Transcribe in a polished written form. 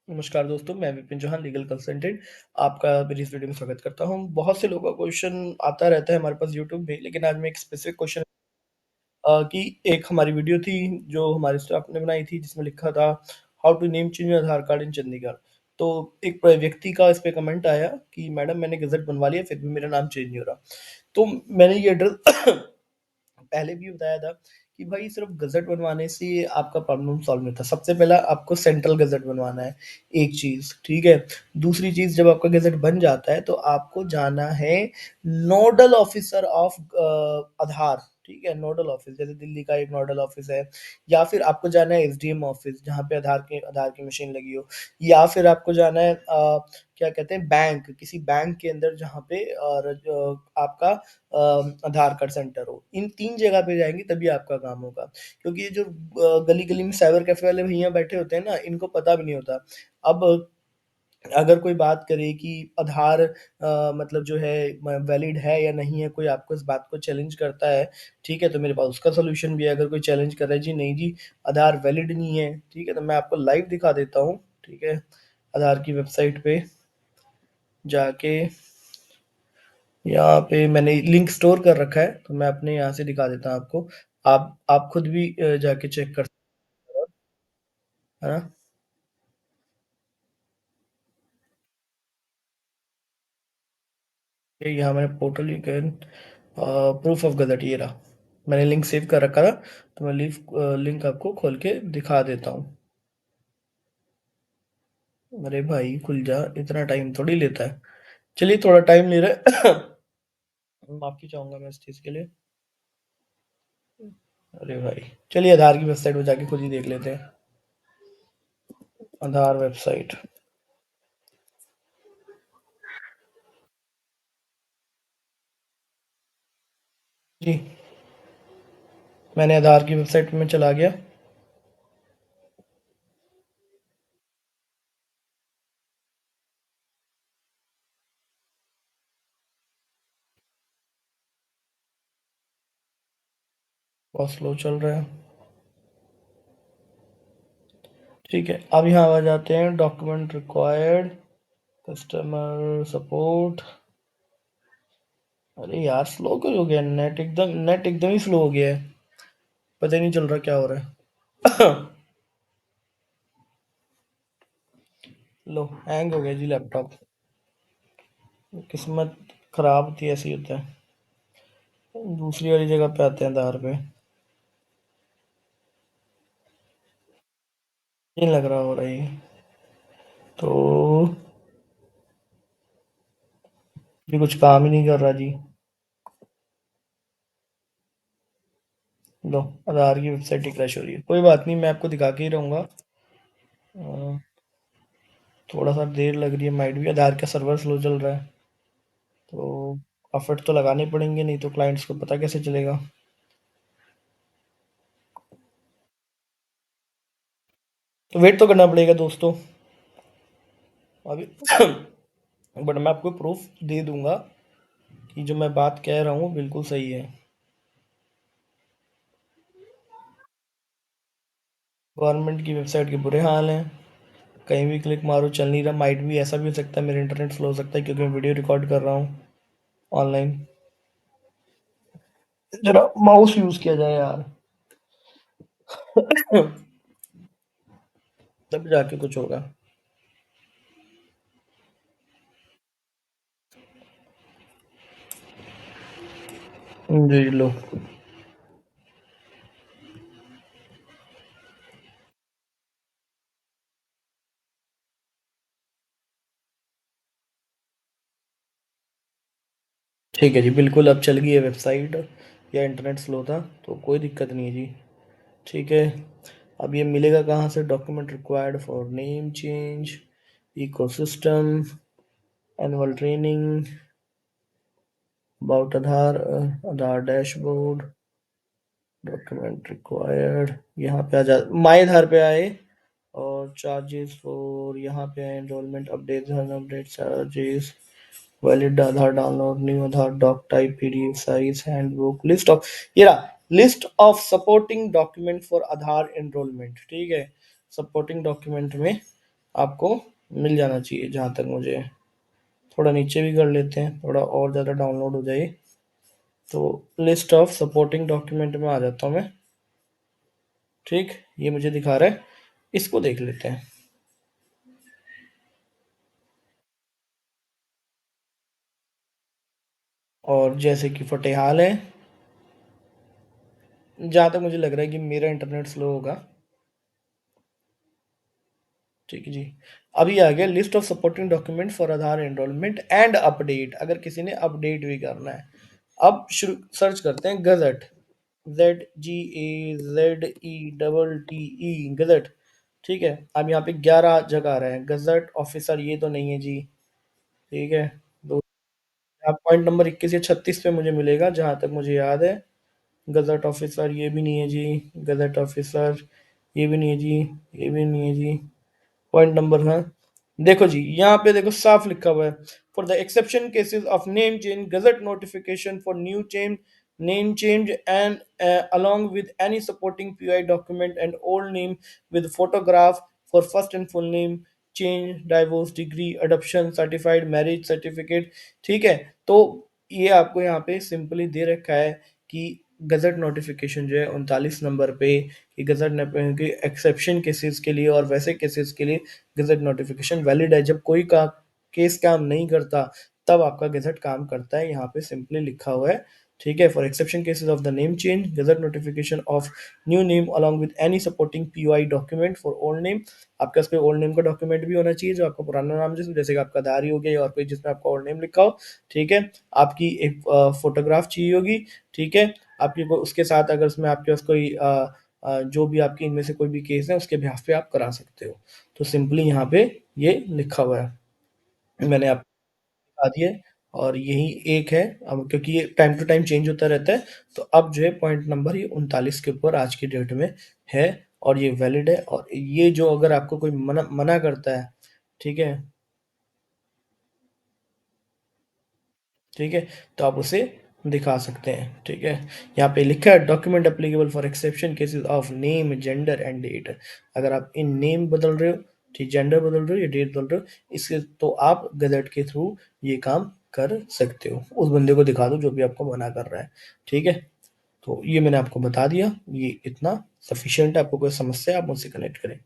नमस्कार दोस्तों, मैं विपिन चौहान लीगल कंसल्टेंट आपका मेरी इस वीडियो में स्वागत करता हूँ। बहुत से लोगों का क्वेश्चन आता रहता है हमारे पास यूट्यूब में, लेकिन आज मैं एक स्पेसिफिक क्वेश्चन कि एक हमारी वीडियो थी जो हमारे स्टाफ ने बनाई थी जिसमें लिखा था how to name change your Aadhaar card in Chandigarh. तो एक व्यक्ति का इस पे कमेंट आया कि मैडम मैंने गज़ट बनवा लिया फिर भी मेरा नाम चेंज नहीं हो रहा। तो मैंने ये एड्रेस पहले भी बताया था कि भाई सिर्फ गज़ट बनवाने से आपका प्रॉब्लम सॉल्व नहीं होता। सबसे पहला आपको सेंट्रल गज़ट बनवाना है, एक चीज़, ठीक है? दूसरी चीज़ जब आपका गज़ट बन जाता है तो आपको जाना है नोडल ऑफ़िसर ऑफ आधार, ठीक है? नोडल ऑफ़िस जैसे दिल्ली का एक नोडल ऑफ़िस है या फिर आपको जाना है एसडीएम ऑफ़िस जहाँ पे आधार की मशीन लगी हो या फिर आपको जाना है क्या कहते हैं बैंक, किसी बैंक के अंदर जहाँ पे आपका आधार कार्ड सेंटर हो। इन 3 जगह पे जाएँगे तभी आपका काम होगा। क्योंकि ये जो गली-गली में साइबर कैफ़े वाले भैया बैठे होते हैं ना, इनको पता भी नहीं होता। अब अगर कोई बात करे कि आधार मतलब जो है वैलिड है या नहीं है, कोई आपको इस बात को चैलेंज करता है, ठीक है? तो मेरे पास उसका सॉल्यूशन भी है। अगर कोई चैलेंज कर रहा है, जी नहीं जी, आधार वैलिड नहीं है, ठीक है? तो मैं आपको लाइव दिखा देता हूँ, ठीक है? आधार की वेबसाइट पे जाके यहाँ पे मैंने लिंक स्टोर कर रखा है, तो मैं अपने यहाँ से दिखा देता हूँ आपको। आप खुद भी जाके चेक कर सकते हो, है ना? ये यहाँ मैंने portal you can proof of gazette ये रहा। मैंने लिंक सेव कर रखा था, तो मैं लिंक आपको खोल के दिखा देता हूँ। अरे भाई खुल जा, इतना टाइम थोड़ी लेता है। चलिए थोड़ा टाइम ले रहा है। माफ़ी चाहूँगा मैं इस चीज़ के लिए। अरे भाई, चलिए आधार की वेबसाइट पे जाके खुद ही देख लेते हैं। आधार वेबसाइट। जी, मैंने आधार की वेबसाइट में चला गया। बहुत स्लो चल रहा है। ठीक है, अब यहाँ आ जाते हैं डॉक्यूमेंट रिक्वायर्ड, कस्टमर सपोर्ट। अरे यार स्लो क्यों हो गया? नेट एकदम ही स्लो हो गया है। पता ही नहीं चल रहा क्या हो रहा है। लो, हैंग हो गया जी लैपटॉप। किस्मत खराब थी, ऐसे ही होता है। दूसरी वाली जगह पे आते हैं आधार पे। नहीं लग रहा हो रहा है तो। ये कुछ काम ही नहीं कर रहा जी। लो, आधार की वेबसाइट ही क्रैश हो रही है। कोई बात नहीं, मैं आपको दिखा के ही रहूंगा। थोड़ा सा देर लग रही है, माइट भी आधार का सर्वर स्लो चल रहा है। तो एफर्ट तो लगाने पड़ेंगे, नहीं तो क्लाइंट्स को पता कैसे चलेगा। तो वेट तो करना पड़ेगा दोस्तों अभी। बट मैं आपको प्रूफ दे दूंगा कि जो मैं बात कह रहा हूँ बिल्कुल सही है। गवर्नमेंट की वेबसाइट के बुरे हाल हैं। कहीं भी क्लिक मारो चल नहीं रहा। माइट भी ऐसा भी हो सकता है मेरा इंटरनेट स्लो हो सकता है क्योंकि मैं वीडियो रिकॉर्ड कर रहा हूँ ऑनलाइन। जरा माउस यूज किया जाए यार। तब जाके कुछ होगा। जी लो। ठीक है जी, बिल्कुल अब चल गई है वेबसाइट। या इंटरनेट स्लो था तो कोई दिक्कत नहीं है जी। ठीक है, अब ये मिलेगा कहाँ से? Document required for name change, ecosystem, annual training, about Aadhaar, Aadhaar dashboard, document required. यहाँ पे आ जा, माई आधार पे आए और चार्जेस फॉर, यहाँ पे आए enrolment update, update charges, valid Aadhaar download, new Aadhaar doc type, PDF size, handbook, list of, ये रहा list of supporting document for Aadhaar enrolment. ठीक है, सपोर्टिंग डॉक्यूमेंट में आपको मिल जाना चाहिए जहाँ तक मुझे थोड़ा नीचे भी कर लेते हैं, थोड़ा और ज़्यादा डाउनलोड हो जाए। तो लिस्ट ऑफ सपोर्टिंग डॉक्यूमेंट में आ जाता हूँ मैं। ठीक, ये मुझे दिखा रहा है, इसको देख लेते हैं। और जैसे कि फटेहाल है, जहाँ तक मुझे लग रहा है कि मेरा इंटरनेट स्लो होगा। ठीक है जी। अभी आ गया list of supporting document for Aadhaar enrolment and update, अगर किसी ने अपडेट भी करना है। अब शुरू सर्च करते हैं गजट, ZGAZETE गजट। ठीक है, अब यहाँ पे 11 जगह आ रहे हैं। गजट ऑफिसर ये तो नहीं है जी। ठीक है, दो। आप पॉइंट नंबर 21 या 36 पे मुझे मिलेगा जहां तक मुझे याद है। गजट ऑफिसर ये भी नहीं है जी। गजट ऑफिसर ये भी नहीं है जी। ये भी नहीं है जी। पॉइंट नंबर है, देखो जी, यहाँ पे देखो साफ लिखा हुआ है, for the exception cases of name change gazette notification for new change name change and along with any supporting PI document and old name with photograph for first and full name change divorce degree adoption certified marriage certificate। ठीक है, तो ये आपको यहाँ पे simply दे रखा है कि गजट नोटिफिकेशन जो है 39 नंबर पे, कि गजट के एक्सेप्शन केसेस के लिए और वैसे केसेस के लिए गजट नोटिफिकेशन वैलिड है। जब कोई का केस काम नहीं करता तब आपका गजट काम करता है, यहाँ पे सिंपली लिखा हुआ है। ठीक है, for exception cases of the name change gazette notification of new name along with any supporting POI document for old name. आपके पास कोई ओल्ड नेम का डॉक्यूमेंट भी होना चाहिए जो आपका पुराना नाम, जैसे कि आपका आधार ही हो गया और कोई जिसमें आपका ओल्ड नेम लिखा हो। ठीक है, आपकी एक फोटोग्राफ चाहिए होगी। ठीक है, आपकी उसके साथ अगर उसमें आपके पास कोई जो भी आपके इनमें से कोई भी केस है उसके बिहाफ पे आप करा सकते हो। तो सिंपली यहाँ पे ये लिखा हुआ है, मैंने आपको बता दिया है। और यही एक है, अब क्योंकि ये टाइम टू टाइम चेंज होता रहता है, तो अब जो है पॉइंट नंबर ये 39 के ऊपर आज की डेट में है और ये वैलिड है। और ये जो अगर आपको कोई मना मना करता है, ठीक है, ठीक है, तो आप उसे दिखा सकते हैं। ठीक है, यहाँ पे लिखा है document applicable for exception cases of name gender and date. अगर आप इन नेम बदल रहे हो, ठीक, जेंडर बदल रहे हो या डेट बदल रहे हो, इसके तो आप गजट के थ्रू ये काम कर सकते हो। उस बंदे को दिखा दो जो भी आपको मना कर रहा है। ठीक है, तो ये मैंने आपको बता दिया, ये इतना सफिशियंट है। आपको कोई समस्या है आप मुझसे कनेक्ट करें।